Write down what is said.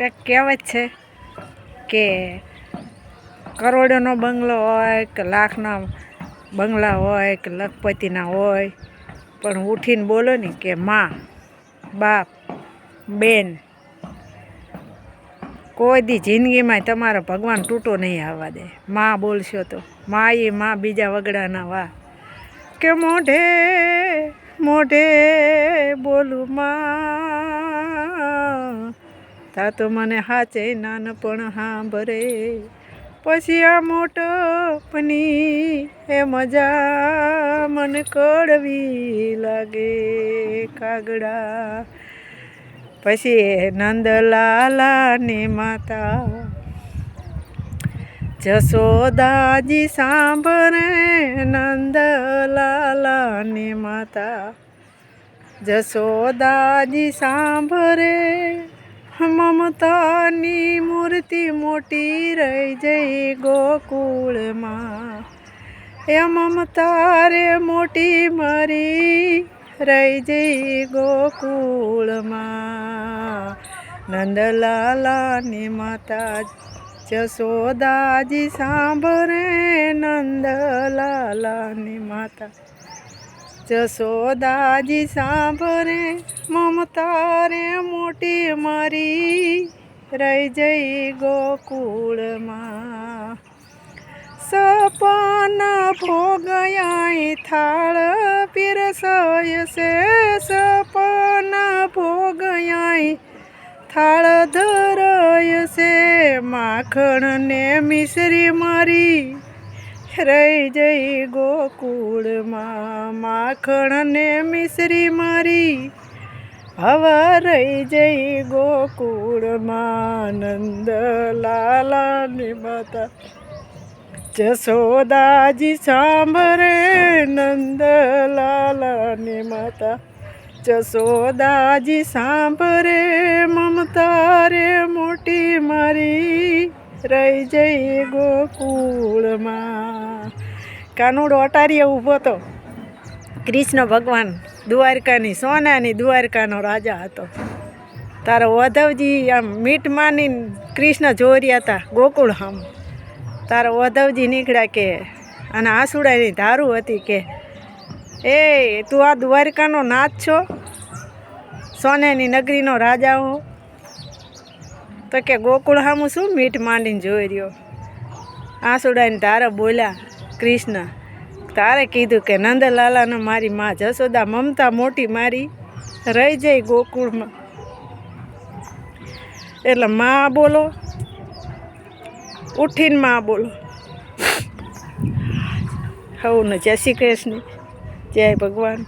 કંઈક કહેવત છે કે કરોડોનો બંગલો હોય કે લાખના બંગલા હોય કે લખપતિના હોય, પણ ઉઠીને બોલો ને કે માં, બાપ, બેન, કોઈ દી જિંદગીમાં તમારો ભગવાન તૂટો નહીં આવવા દે. માં બોલશો તો માં એ માં બીજા વગડાના વા કે મોઢે મોઢે બોલું માં, તા તો મને હાચે નાનપણ સાંભળે. પછી આ મોટપની એ મજા મને કડવી લાગે કાગડા. પછી નંદલાલાની માતા જશોદાજી સાંભળે, નંદલાલાની માતા જશોદાજી સાંભળે, મમતાની મૂર્તિ મોટી રહી જઈ ગોકુળમાં. એ મમતા રે મોટી મારી રહી જઈ ગોકુળમાં. નંદલાલાની માતા જશોદાજી સાંભળે, નંદલાલાની માતા જશોદાજી સાંભળે, મમતા રે મોટી મારી રહી જઈ ગોકુળમાં. સપના ભોગયાઈ થાળ પીરસાય છે, સપના ભોગયાઈ થાળ ધરાય છે, માખણ ને મિશ્રી મારી રહી જઈ ગોકુળમાં. માખણ ને મિશ્રી મારી હવા રહી જઈ ગોકુળમાં. નંદલાલાની માતા જશોદાજી સાંભળે, નંદલાલાની માતા જશોદાજી સાંભળે, મમતા રે મોટી મારી રહી જઈ ગોકુળમાં. કાનુડો અટારીએ ઊભો હતો. કૃષ્ણ ભગવાન દ્વારકાની સોનાની દ્વારકાનો રાજા હતો. તારો વધવજી આમ મીટ માની કૃષ્ણ જોર્યા હતા ગોકુળ હામ. તારો વધવજી નીકળ્યા કે અને આંસુડાની ધારું હતી કે એ તું આ દ્વારકાનો નાથ છો, સોનેની નગરીનો રાજા હો, તો કે ગોકુળ હામું શું મીઠ માંડીને જોઈ રહ્યો. આંસુડાની ધારા બોલ્યા કૃષ્ણ. તારે કીધું કે નંદલાલાને મારી માં જશોદા મમતા મોટી મારી રહી જાય ગોકુળમાં. એટલે માં બોલો, ઉઠીને માં બોલો. હવને જય શ્રી કૃષ્ણ, જય ભગવાન.